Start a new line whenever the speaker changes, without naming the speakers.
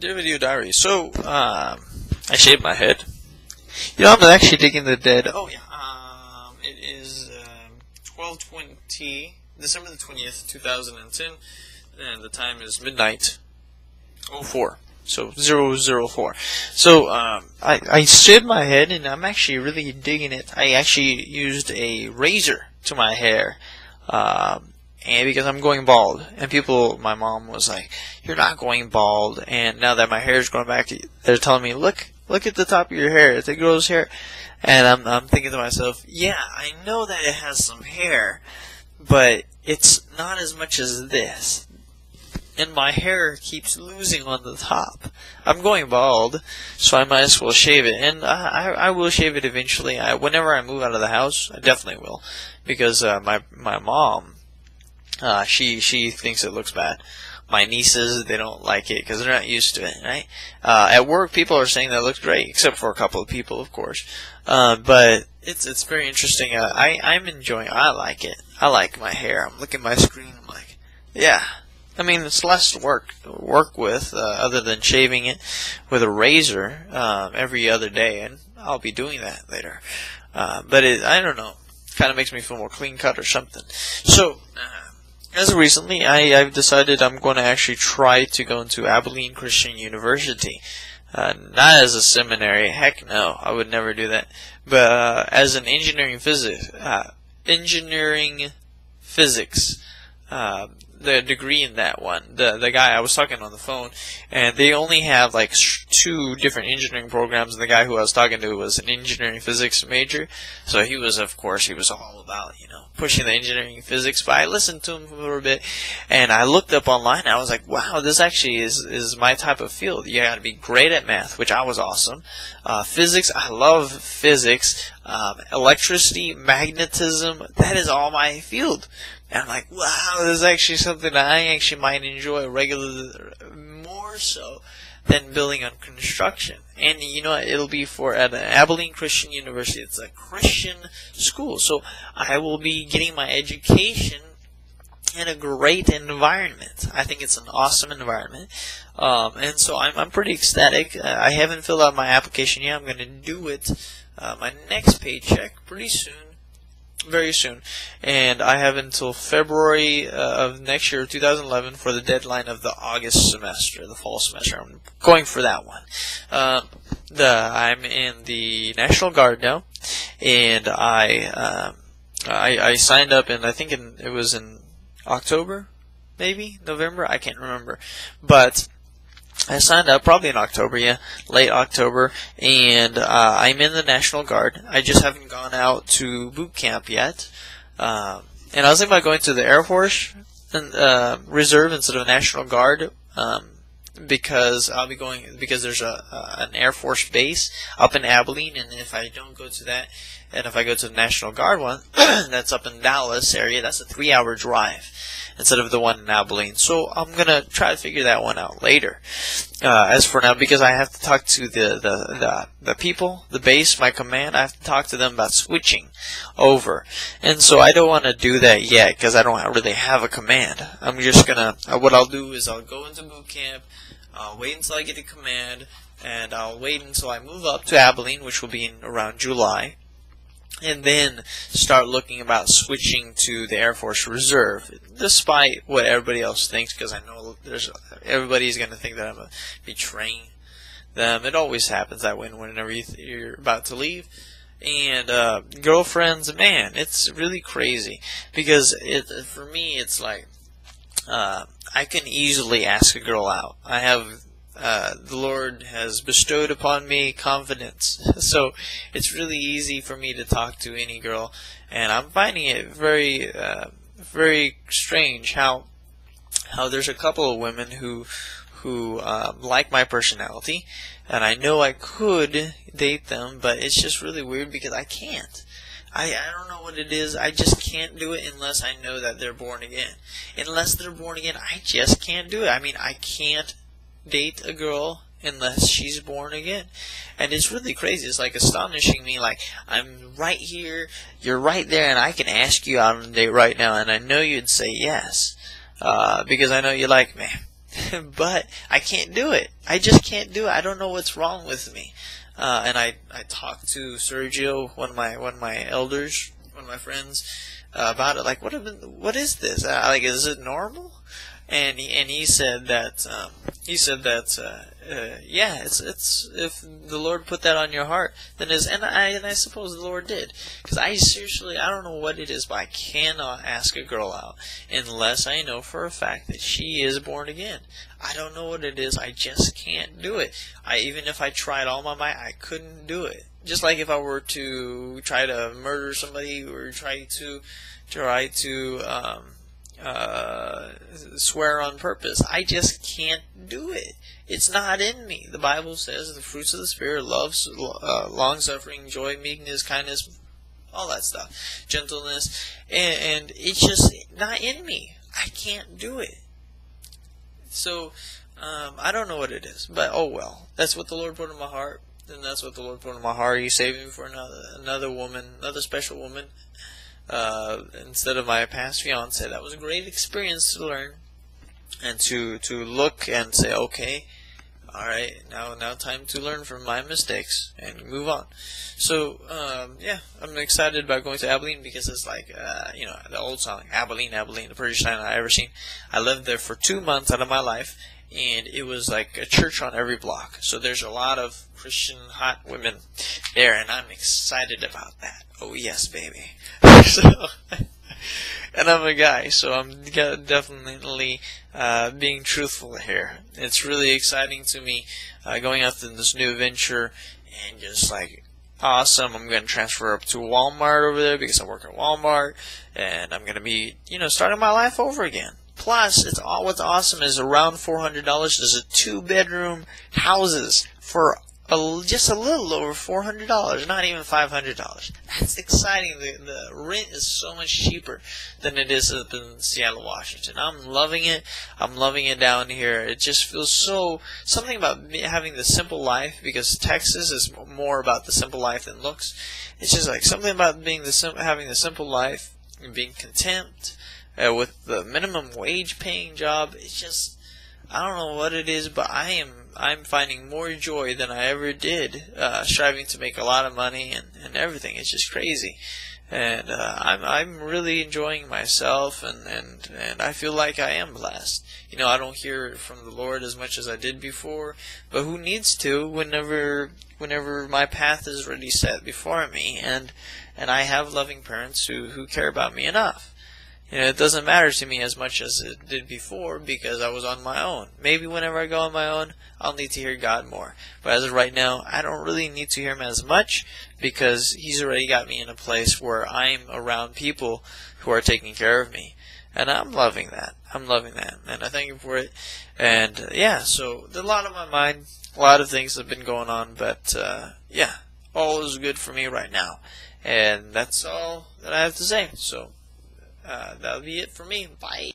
Dear Video Diary. So, I shaved my head. You know, I'm actually digging the dead. Oh, yeah. It is 12/20, December the 20th, 2010, and the time is midnight 04. So, 004. So, I shaved my head, and I'm actually really digging it. I actually used a razor to my hair. And because I'm going bald, and my mom was like, "You're not going bald." And now that my hair is growing back, they're telling me, "Look at the top of your hair. It's a girl's hair." And I'm thinking to myself, yeah, I know that it has some hair, but it's not as much as this. And my hair keeps losing on the top. I'm going bald, so I might as well shave it. And I will shave it eventually. Whenever I move out of the house, I definitely will, because my mom. She thinks it looks bad. My nieces, they don't like it because they're not used to it, right? At work, people are saying that it looks great, except for a couple of people, of course. But it's very interesting. I'm enjoying. I like it. I like my hair. I'm looking at my screen. I'm like, yeah. I mean, it's less work with, other than shaving it with a razor every other day, and I'll be doing that later. But I don't know. Kind of makes me feel more clean cut or something. So. As of recently, I've decided I'm going to actually try to go into Abilene Christian University. Not as a seminary, heck no, I would never do that. But as an engineering physics, the degree in that one. The guy I was talking on the phone, and they only have like 2 different engineering programs. And the guy who I was talking to was an engineering physics major, so he was, of course, he was all about, pushing the engineering physics. But I listened to him for a bit, and I looked up online, and I was like, wow, this actually is my type of field. You gotta be great at math, which I was awesome. Physics, I love physics. Electricity, magnetism, that is all my field. And I'm like, wow, this is actually something that I actually might enjoy more so than building on construction. And it'll be at Abilene Christian University. It's a Christian school, so I will be getting my education in a great environment. I think it's an awesome environment, and so I'm pretty ecstatic. I haven't filled out my application yet. I'm going to do it my next paycheck pretty soon. Very soon, and I have until February of next year, 2011, for the deadline of the August semester, the fall semester. I'm going for that one. I'm in the National Guard now, and I signed up, and I think it was in October, maybe November. I can't remember, but I signed up probably in October, late October, and I'm in the National Guard. I just haven't gone out to boot camp yet, and I was thinking about going to the Air Force Reserve instead of National Guard, because I'll be going because there's an Air Force base up in Abilene, and if I don't go to that, and if I go to the National Guard one, that's up in Dallas area, that's a 3-hour drive instead of the one in Abilene. So I'm gonna try to figure that one out later. As for now, because I have to talk to the people, the base, my command, I have to talk to them about switching over, and so I don't want to do that yet because I don't really have a command. I'm just gonna what I'll do is I'll go into boot camp, I'll wait until I get a command, and I'll wait until I move up to Abilene, which will be in around July. And then start looking about switching to the Air Force Reserve, despite what everybody else thinks, because I know everybody's going to think that I'm betraying them. It always happens that way whenever you're about to leave. And girlfriends, man, it's really crazy, because for me, it's like I can easily ask a girl out. I have the Lord has bestowed upon me confidence, so it's really easy for me to talk to any girl, and I'm finding it very, very strange how there's a couple of women who like my personality, and I know I could date them, but it's just really weird because I can't. I don't know what it is. I just can't do it unless I know that they're born again. Unless they're born again, I just can't do it. I mean, I can't date a girl unless she's born again, and it's really crazy. It's like astonishing me, like I'm right here, you're right there, and I can ask you out on a date right now, and I know you'd say yes, because I know you like me. but I can't do it. I just can't do it. I don't know what's wrong with me. And I talked to Sergio, one of my elders, one of my friends, about it. Like, what is this? Like, is it normal? And he said that yeah, it's if the Lord put that on your heart, then and I suppose the Lord did, because I don't know what it is, but I cannot ask a girl out unless I know for a fact that she is born again. I don't know what it is. I just can't do it. Even if I tried all my might, I couldn't do it. Just like if I were to try to murder somebody or try to swear on purpose. I just can't do it. It's not in me. The Bible says the fruits of the Spirit: love, long-suffering, joy, meekness, kindness, all that stuff, gentleness, and it's just not in me. I can't do it. So I don't know what it is, but oh well. That's what the Lord put in my heart, and that's what the Lord put in my heart. He saved me for another woman, another special woman. Instead of my past fiance. That was a great experience to learn and to look and say, okay, all right, now time to learn from my mistakes and move on. So yeah, I'm excited about going to Abilene, because it's like the old song, Abilene, Abilene, the prettiest town I ever seen. I lived there for 2 months out of my life, and it was like a church on every block. So there's a lot of Christian hot women there, and I'm excited about that. Oh yes, baby. And I'm a guy, so I'm definitely being truthful here. It's really exciting to me going out in this new venture, and just like awesome. I'm going to transfer up to Walmart over there because I work at Walmart, and I'm going to be starting my life over again. Plus, what's awesome is around $400 is a 2-bedroom houses for just a little over $400, not even $500. That's exciting. The rent is so much cheaper than it is up in Seattle, Washington. I'm loving it. I'm loving it down here. It just feels something about having the simple life, because Texas is more about the simple life than looks. It's just like something about having the simple life and being content with the minimum wage paying job. It's just, I don't know what it is, but I'm finding more joy than I ever did striving to make a lot of money and everything. It's just crazy, and I'm really enjoying myself, and I feel like I am blessed. I don't hear from the Lord as much as I did before, but who needs to whenever my path is already set before me, and I have loving parents who care about me enough. It doesn't matter to me as much as it did before, because I was on my own. Maybe whenever I go on my own, I'll need to hear God more. But as of right now, I don't really need to hear Him as much, because He's already got me in a place where I'm around people who are taking care of me. And I'm loving that. And I thank Him for it. And yeah, so a lot on my mind. A lot of things have been going on. But yeah, all is good for me right now. And that's all that I have to say. So that'll be it for me. Bye.